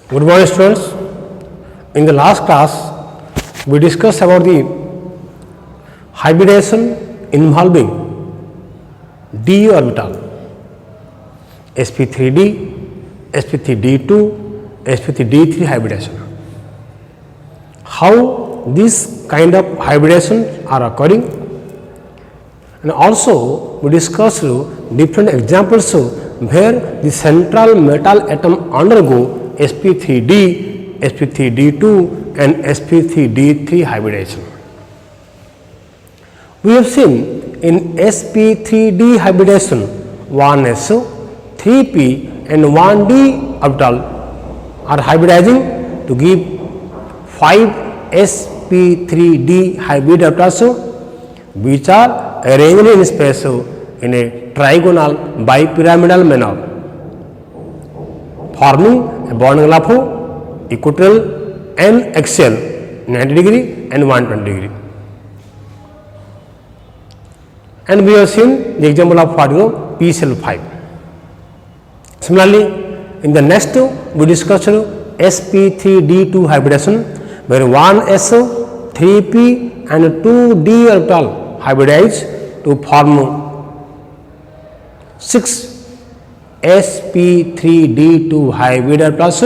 Good morning, students. In the last class, we discussed about the hybridization involving d orbital, sp3d, sp3d2, sp3d3 hybridization. How this kind of hybridization are occurring, and also we discussed different examples where the central metal atom undergo sp3d, sp3d2 and sp3d3 hybridization. We have seen in sp3d hybridization 1s, 3p and 1d orbital are hybridizing to give 5 sp3d hybrid orbitals which are arranged in space in a trigonal bipyramidal manner, forming a bond angle of equatorial and axial 90 degree and 120 degree. And we have seen the example of what p cell 5. Similarly, in the next we discussed sp3d2 hybridization where 1s, 3p and 2d orbital hybridize to form 6 sp3d2 hybrid orbitals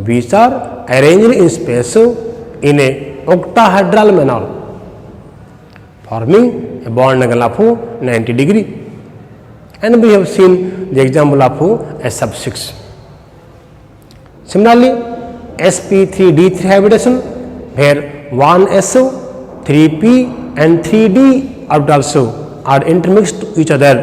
which are arranged in space in a octahedral manner, forming a bond angle of 90 degree. And we have seen the example of s sub 6. Similarly, sp3d3 hybridization where 1s, 3p and 3d orbitals are intermixed to each other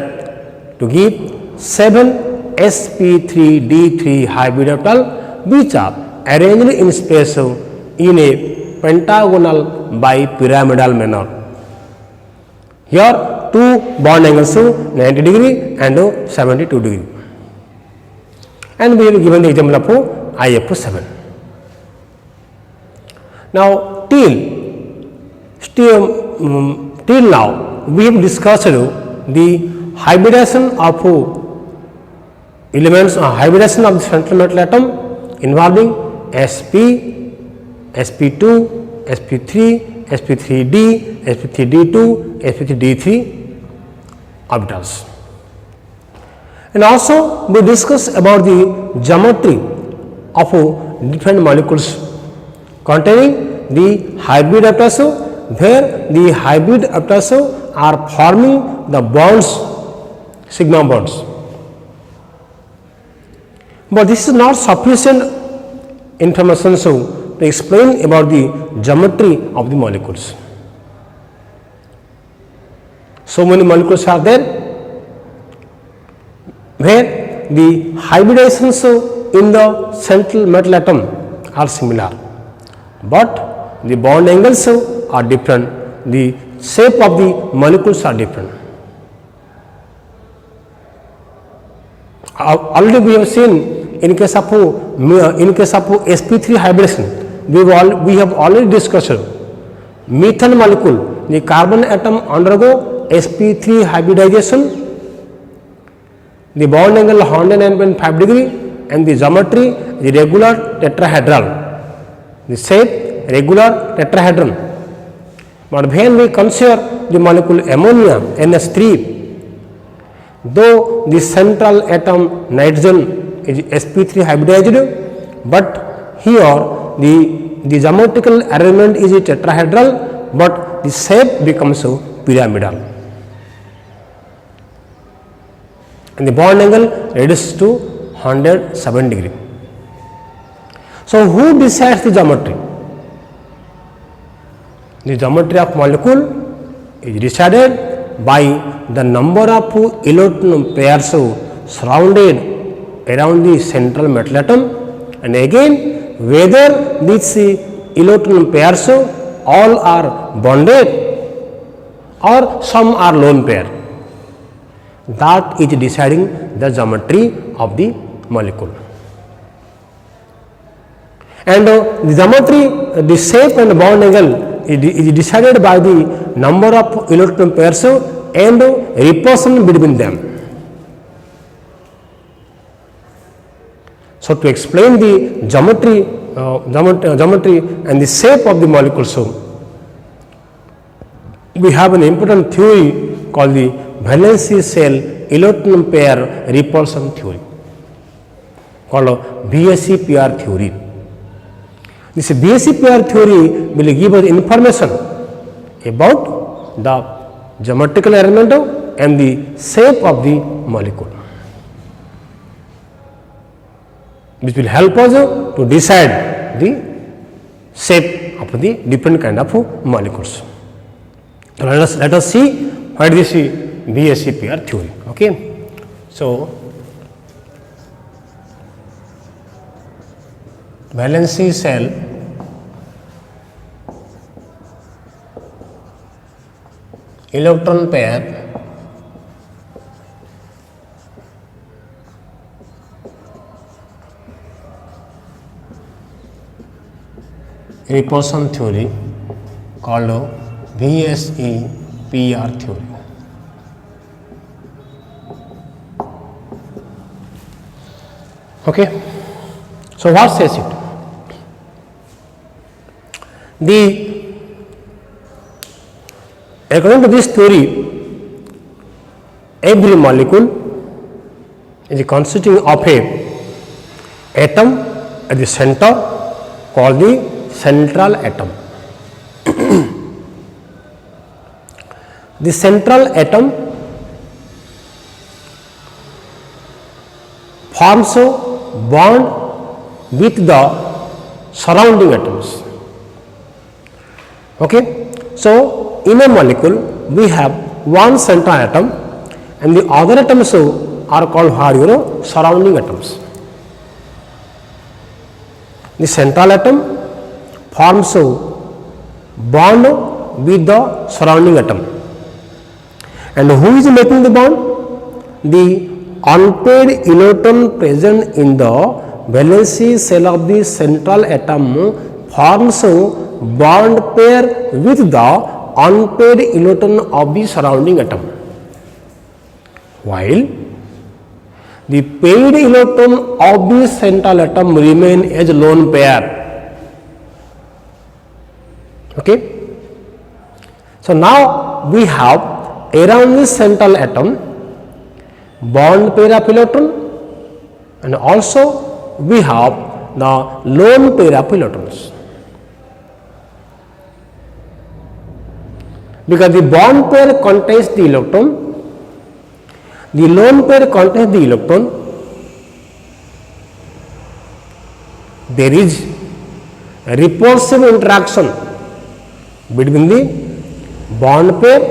to give 7 sp3d3 hybrid orbital which are arranged in space in a pentagonal bipyramidal manner. Here two bond angles 90 degree and 72 degree. And we have given the example of IF7. Now till now we have discussed the hybridization of elements, hybridization of the central metal atom involving sp, sp2, sp3, sp3d, sp3d2, sp3d3 orbitals. And also we discuss about the geometry of different molecules containing the hybrid orbitals where the hybrid orbitals are forming the bonds, sigma bonds. But this is not sufficient information to explain about the geometry of the molecules. So many molecules are there where the hybridizations in the central metal atom are similar, but the bond angles are different, the shape of the molecules are different. Already we have seen in case of sp3 hybridization, we have already discussed methane molecule, the carbon atom undergo sp3 hybridization, the bond angle 109.5 degree and the geometry the regular tetrahedral, the shape regular tetrahedron. But when we consider the molecule ammonia NH3, though the central atom nitrogen is sp3 hybridized, but here the geometrical arrangement is tetrahedral, but the shape becomes pyramidal and the bond angle reduces to 107 degree. So who decides the geometry? The geometry of molecule is decided by the number of electron pairs surrounded around the central metal atom, and again whether these electron pairs all are bonded or some are lone pair. That is deciding the geometry of the molecule. And the geometry, the shape and bond angle is decided by the number of electron pairs and repulsion between them. So to explain the geometry and the shape of the molecule, so we have an important theory called the valency shell electron pair repulsion theory, called VSEPR theory. This VSEPR theory will give us information about the geometrical arrangement and the shape of the molecule, which will help us to decide the shape of the different kind of molecules. So let us see what is the VSEPR theory. Okay, so valency shell electron pair repulsion theory called VSEPR theory. Okay, so what says it? According to this theory, every molecule is consisting of a atom at the center called the central atom. The central atom forms a bond with the surrounding atoms. Okay, so in a molecule we have one central atom and the other atoms are called surrounding atoms. The central atom forms a bond with the surrounding atom. And who is making the bond? The unpaired electron present in the valency shell of the central atom forms a bond pair with the unpaired electron of the surrounding atom, while the paired electron of the central atom remain as lone pair. Okay, so now we have around the central atom bond pair of electron, and also we have the lone pair of electrons. Because the bond pair contains the electron, the lone pair contains the electron, there is a repulsive interaction between the bond pair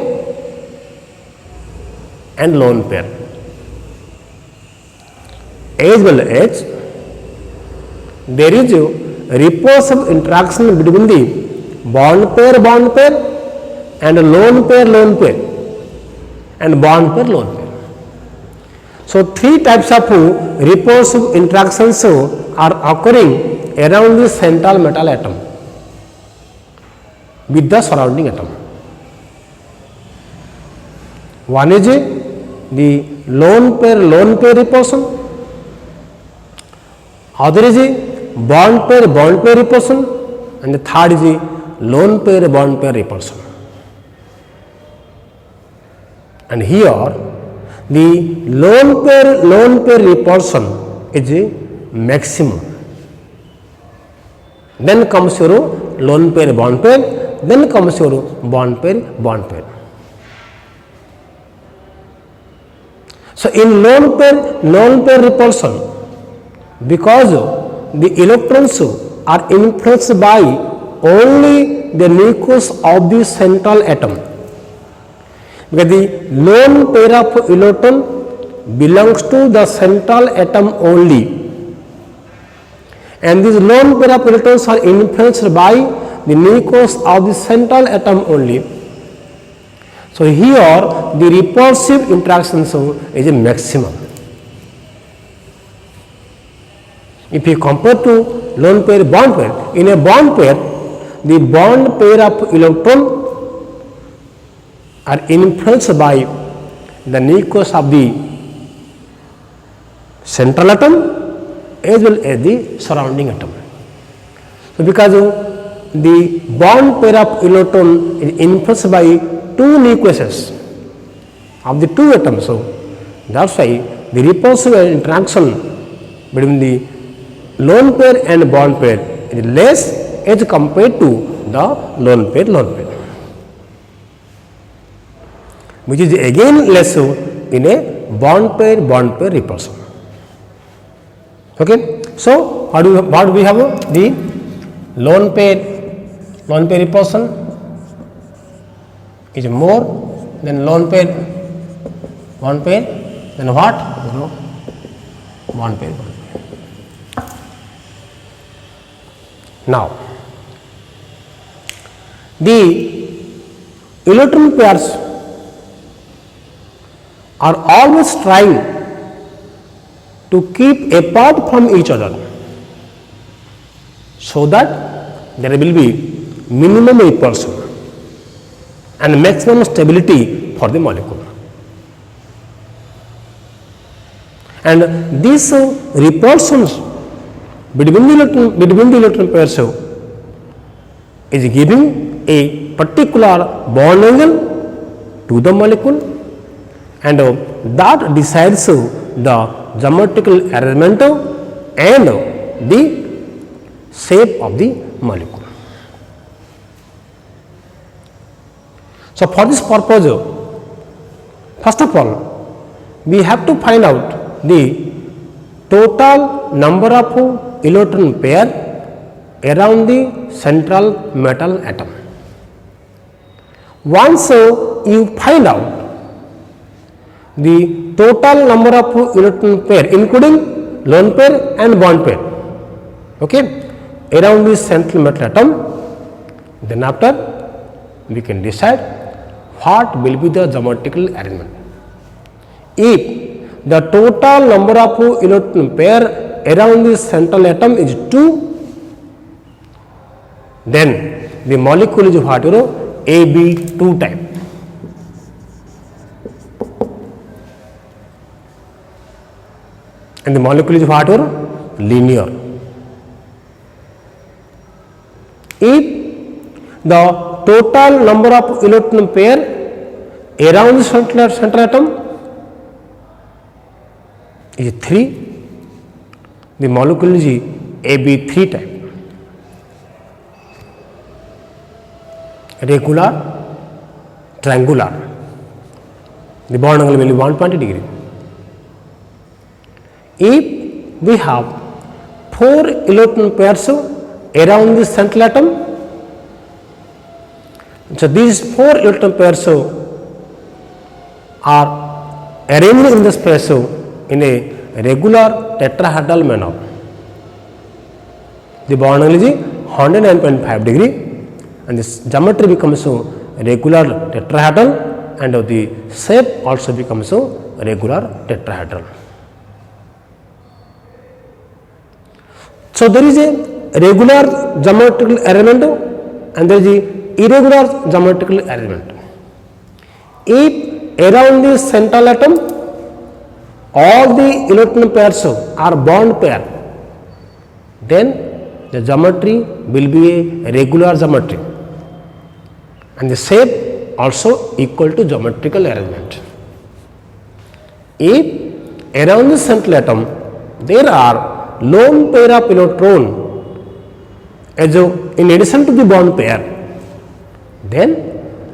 and lone pair, as well as there is a repulsive interaction between the bond pair and lone pair and bond pair lone pair. So three types of repulsive interactions are occurring around the central metal atom with the surrounding atom. One is the lone pair repulsion, other is a bond pair repulsion, and the third is a lone pair bond pair repulsion. And here the lone pair repulsion is a maximum. Then comes your lone pair bond pair, then comes your bond pair. So in lone pair repulsion, because the electrons are influenced by only the nucleus of the central atom, because the lone pair of electron belongs to the central atom only, and these lone pair of electrons are influenced by the nucleus of the central atom only. So here the repulsive interaction is a maximum. If you compare to lone pair bond pair, in a bond pair the bond pair of electron are influenced by the nucleus of the central atom, as well as the surrounding atom. So, because the bond pair of electron is influenced by two nucleuses of the two atoms. So, that is why the repulsive interaction between the lone pair and bond pair is less as compared to the lone pair, which is again less so in a bond pair repulsion. Okay. So, what do we have? The lone pair repulsion is more than lone pair bond pair, then what? Bond pair. Now, the electron pairs are always trying to keep apart from each other, so that there will be minimum repulsion and maximum stability for the molecule. And these repulsions between the electron pairs is giving a particular bond angle to the molecule, and that decides the geometrical arrangement and the shape of the molecule. So, for this purpose, first of all, we have to find out the total number of electron pair around the central metal atom. Once you find out the total number of electron pair, including lone pair and bond pair, okay, around the central metal atom, then after we can decide what will be the geometrical arrangement. If the total number of electron pair around the central atom is 2, then the molecule is what? AB2 type. And the molecule is what? Linear. If the total number of electron pair around the central atom is 3, the molecule is AB3 type. Regular, triangular, the bond angle will be 120 degree. If we have 4 electron pairs around the central atom, so these 4 electron pairs are arranged in the space in a regular tetrahedral manner. The bond angle is 109.5 degree, and this geometry becomes regular tetrahedral, and the shape also becomes regular tetrahedral. So, there is a regular geometrical arrangement and there is a irregular geometrical arrangement. If around the central atom all the electron pairs are bond pair, then the geometry will be a regular geometry and the shape also equal to geometrical arrangement. If around the central atom there are lone pair of electron as in addition to the bond pair, then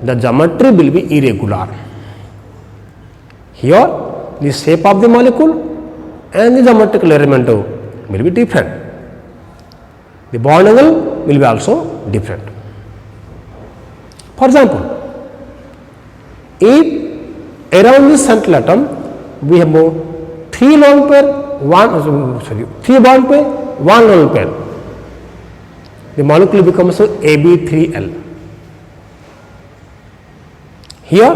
the geometry will be irregular. Here the shape of the molecule and the geometrical arrangement will be different. The bond angle will be also different. For example, if around the central atom we have 3 lone pair, 3 bond pair, 1 lone pair, the molecule becomes AB3L. Here,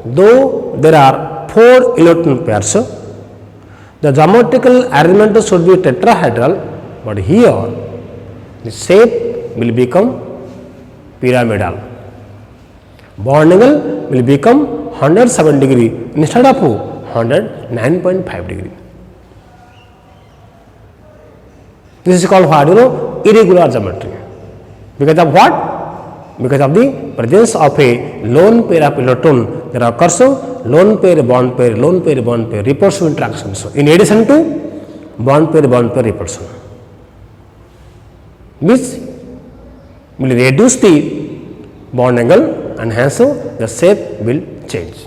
though there are 4 electron pairs, the geometrical arrangement should be tetrahedral, but here the shape will become pyramidal. Bond angle will become 107 degree instead of 109.5 degree. This is called what? Irregular geometry. Because of what? Because of the presence of a lone pair of electron, there occurs lone pair bond pair repulsive interactions. In addition to bond pair repulsion, which will reduce the bond angle and hence the shape will change.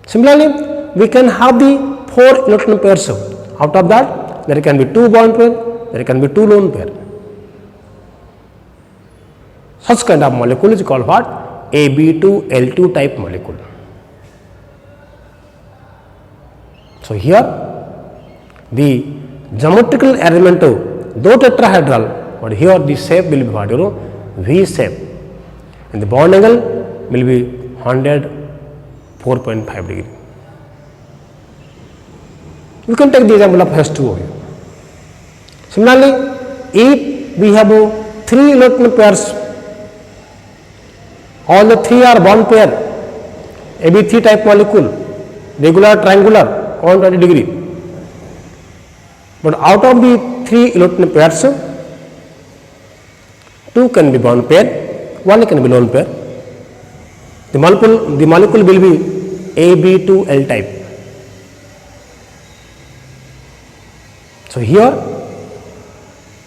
Similarly, we can have the 4 electron pairs. Out of that, there can be 2 bond pair, there can be 2 lone pair. Such kind of molecule is called what? Ab2L2 type molecule. So here the geometrical arrangement though tetrahedral, but here the shape will be what? V shape, and the bond angle will be 104.5 degree. You can take the example of H2O. Similarly, if we have 3 electron pairs, all the 3 are bond pair, Ab3 type molecule, regular, triangular, 120 degree. But out of the 3 electron pairs, 2 can be bond pair, 1 can be lone pair. The molecule will be Ab2L type. So here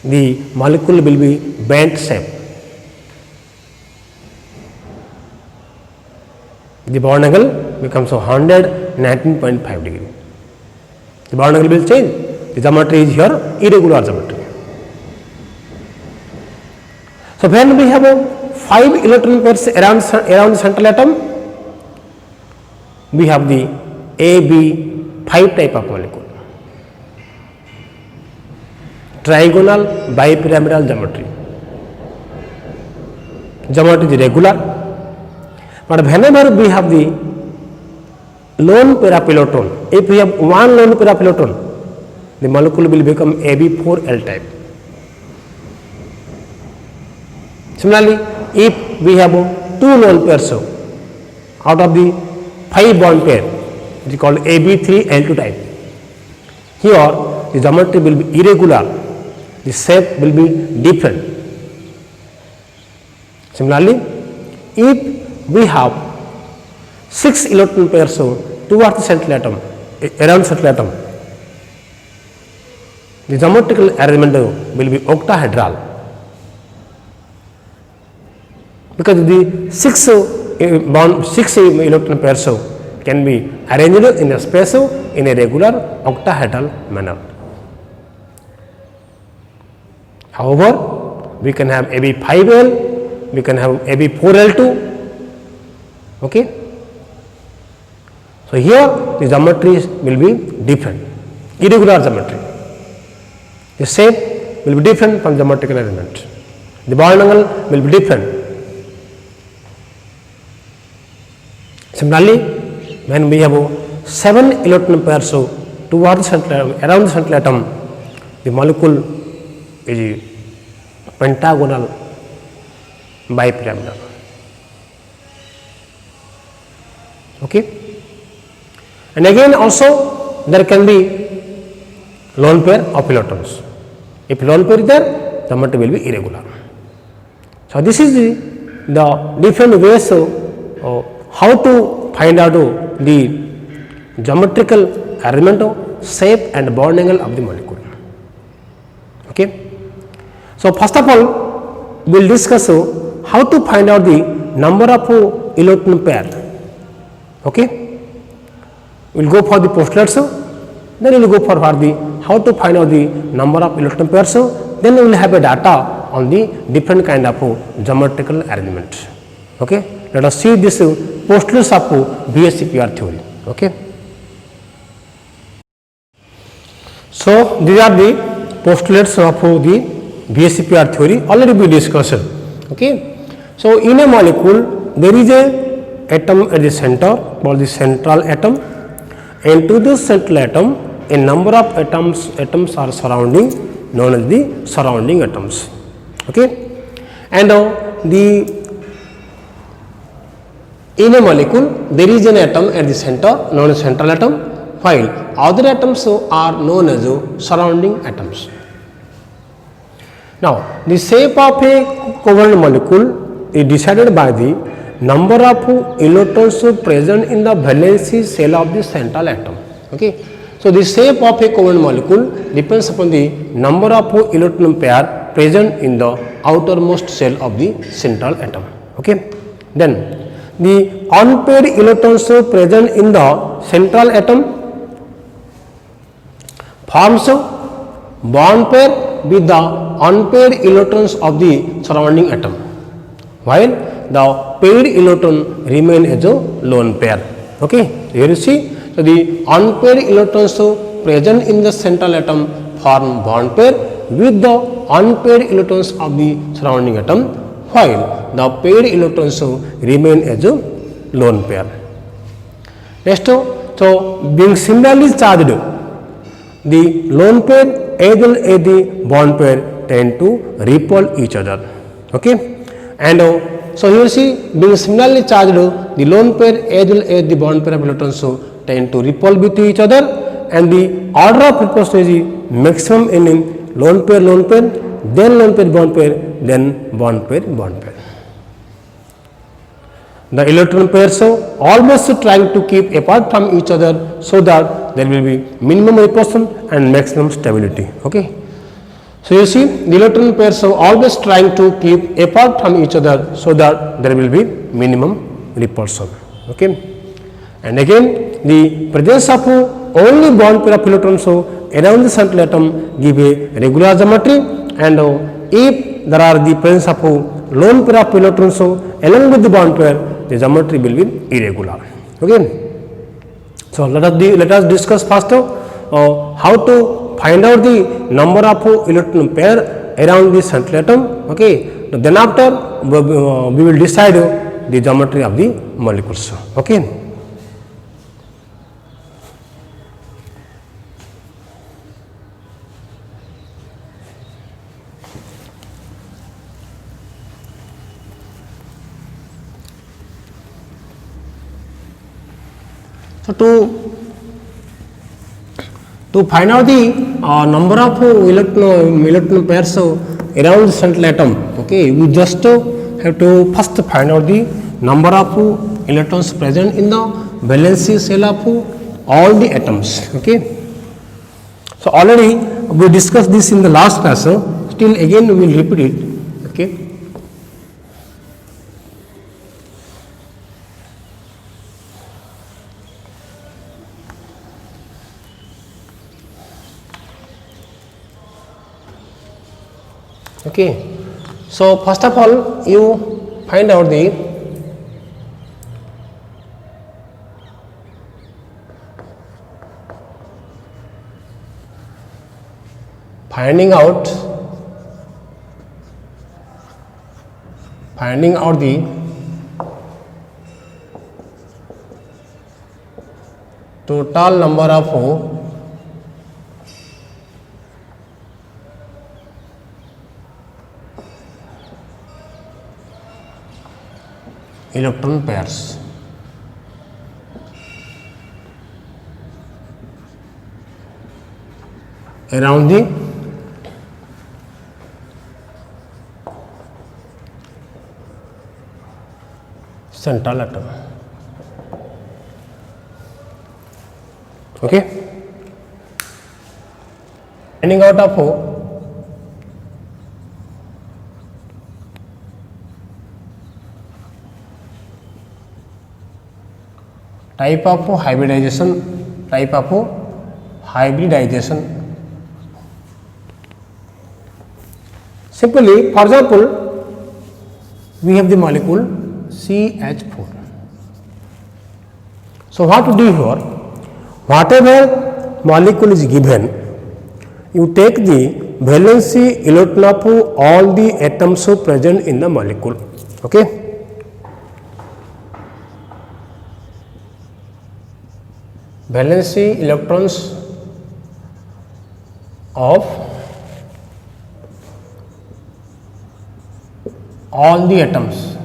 the molecule will be bent shape. The bond angle becomes 119.5 degree. The bond angle will change. The geometry is here irregular geometry. So when we have 5 electron pairs around the central atom, we have the Ab5 type of molecule. Trigonal bipyramidal geometry. Geometry is regular, but whenever we have the lone pair of electron, if we have 1 lone pair of electron, the molecule will become Ab4L type. Similarly, if we have 2 lone pairs out of the 5 bond pair, it is called Ab3L2 type. Here the geometry will be irregular, the shape will be different. Similarly, if we have 6 electron pairs towards the central atom, around central atom, the geometrical arrangement will be octahedral, because the 6 electron pairs can be arranged in a space in a regular octahedral manner. However, we can have Ab5L, we can have Ab4L2. Okay. So here the geometry will be different, irregular geometry. The shape will be different from geometrical arrangement. The bond angle will be different. Similarly, when we have 7 electron pairs towards the central, around the central atom, the molecule is pentagonal bipyramidal. Okay. And again also there can be lone pair of electrons. If lone pair is there, the geometry will be irregular. So this is the different ways of how to find out the geometrical arrangement, shape and bond angle of the molecule. Okay. So first of all, we will discuss how to find out the number of electron pair. Okay. We will go for the postulates, then we will go for the how to find out the number of electron pairs, then we will have a data on the different kind of geometrical arrangement. Okay. Let us see this postulates of VSEPR theory. Okay. So these are the postulates of the VSEPR theory, already we discussed. Okay. So in a molecule there is a atom at the center called the central atom, and to this central atom a number of atoms are surrounding, known as the surrounding atoms. Okay. And in a molecule there is an atom at the center known as central atom, while other atoms are known as surrounding atoms. Now, the shape of a covalent molecule is decided by the number of electrons present in the valency shell of the central atom. Okay. So, the shape of a covalent molecule depends upon the number of electron pair present in the outermost shell of the central atom. Okay. Then, the unpaired electrons present in the central atom forms bond pair with the unpaired electrons of the surrounding atom, while the paired electron remain as a lone pair. Okay. Here you see, so the unpaired electrons present in the central atom form bond pair with the unpaired electrons of the surrounding atom, while the paired electrons remain as a lone pair. Next, so being similarly charged, the lone pair as well as the bond pair tend to repel each other. Okay. And so here you see, being similarly charged, the lone pair as well as the bond pair of electrons tend to repel with each other, and the order of repulsion is maximum in lone pair, then lone pair, then bond pair. The electron pairs are always trying to keep apart from each other so that there will be minimum repulsion and maximum stability. Okay. So, you see, the electron pairs are always trying to keep apart from each other so that there will be minimum repulsion. Okay. And again, the presence of only bond pair of electrons around the central atom give a regular geometry, and if there are the presence of lone pair of electrons along with the bond pair, the geometry will be irregular. Okay. So, let us discuss first how to find out the number of electron pair around the central atom. Okay. Then after we will decide the geometry of the molecules. Okay. So, to find out the number of electron pairs around the central atom, okay, we just have to first find out the number of electrons present in the valency shell of all the atoms. Okay. So, already we discussed this in the last class, still again we will repeat it. Okay. Okay. So, first of all you find out the finding out the total number of electron pairs. Around the central atom. Okay. Finding out of type of hybridization, Simply, for example, we have the molecule CH4. So, what to do here? Whatever molecule is given, you take the valency electron of all the atoms present in the molecule. Okay. Valency electrons of all the atoms.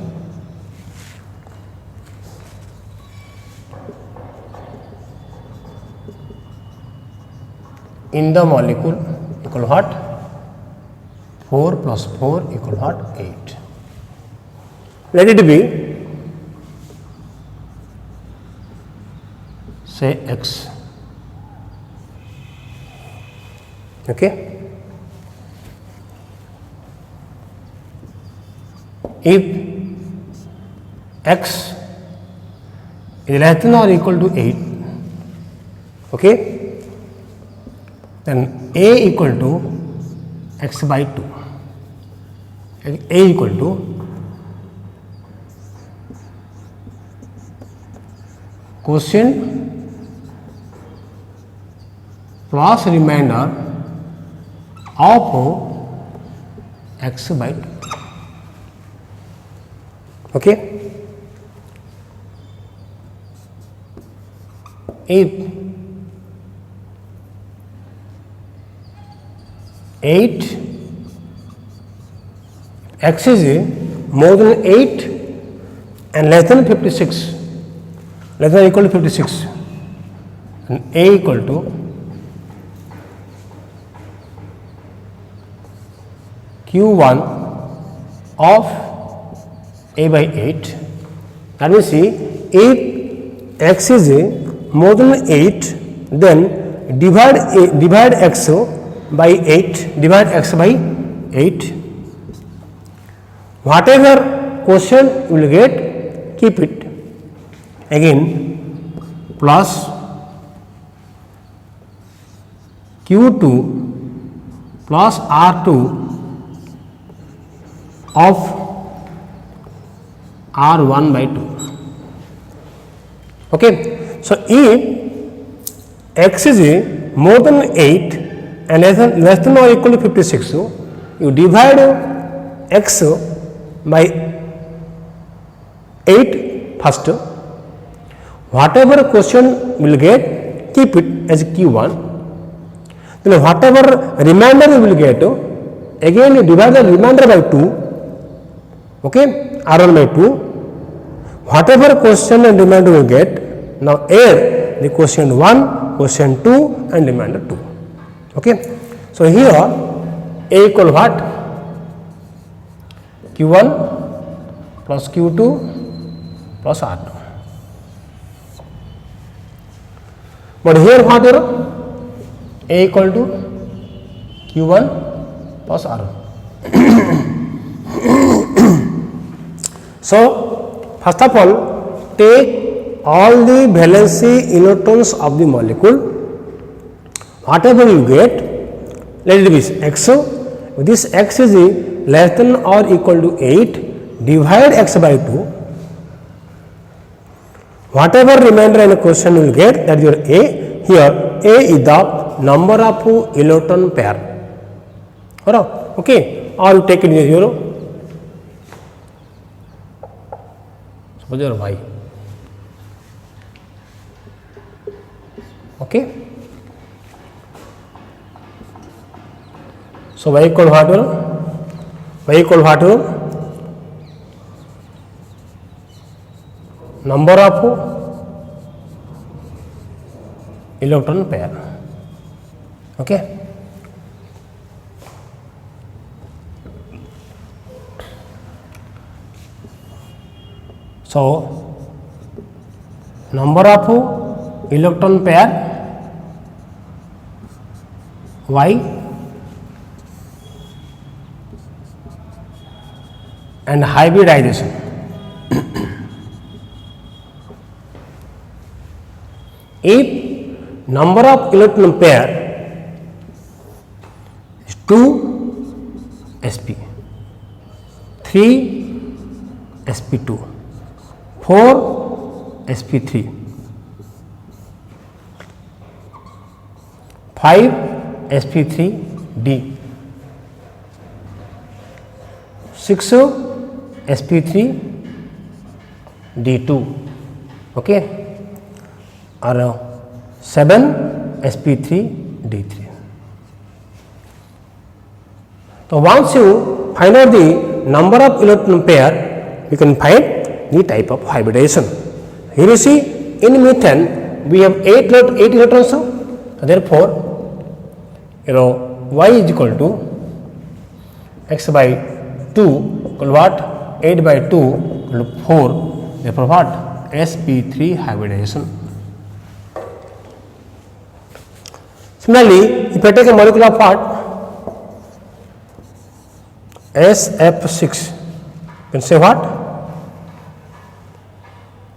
in the molecule equal what? 4 plus 4 equal what? 8. Let it be, say x. Okay. If x is less than or equal to 8, okay, then a equal to x by 2, a equal to quotient plus remainder of x by 2. Okay. If 8 x is more than 8 and less than 56, less than or equal to 56, and a equal to q1 of a by 8. That means, see, if x is more than 8, then divide x by 8, divide x by 8. Whatever quotient you will get, keep it. Again, plus q2 plus r2 of r1 by 2. Okay. So, if x is more than 8 and less than or equal to 56, so you divide x by 8 first. Whatever quotient will get, keep it as q1. Then whatever remainder you will get, again you divide the remainder by 2. Okay, r1 by 2. Whatever quotient and remainder you get, now add the quotient 1, quotient 2 and remainder 2. Okay. So, here a equal what? q1 plus q2 plus r2. But here what here? A equal to q1 plus r1. So, first of all, take all the valency electrons of the molecule. Whatever you get, let it be x. This x is less than or equal to 8, divide x by 2. Whatever remainder and quotient you will get, that is your a. Here a is the number of electron pair. Alright, okay, or you take it as your suppose your y. Okay. So, y equal what? Y equal what? Number of electron pair. Okay. So, number of electron pair y and hybridization. If number of electron pair is 2 sp, 3 sp2, 4 sp3, 5 sp3d, 6 sp3 d2, okay, or 7 sp3 d3. So, once you find out the number of electron pair, you can find the type of hybridization. Here you see, in methane we have 8 electrons, therefore y is equal to x by 2 equal what? 8 by 2 equal to 4. Therefore what? sp3 hybridization. Similarly, if I take a molecule of what? sf6, you can say what?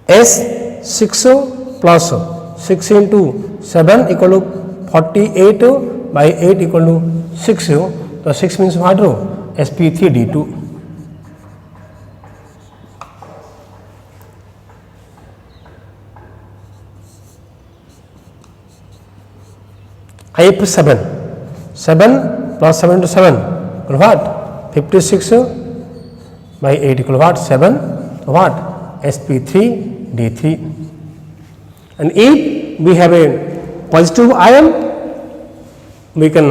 S6 plus 6 into 7 equal to 48 by 8 equal to 6. So 6 means what? sp3d2. IF7, 7 plus 7 into 7 equal what? 56 by 8 equal what? 7. So what? sp3d3. And if we have a positive ion, we can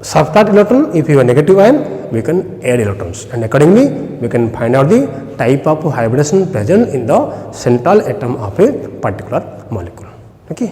subtract electron. If you have a negative ion, we can add electrons, and accordingly we can find out the type of hybridization present in the central atom of a particular molecule. Okay.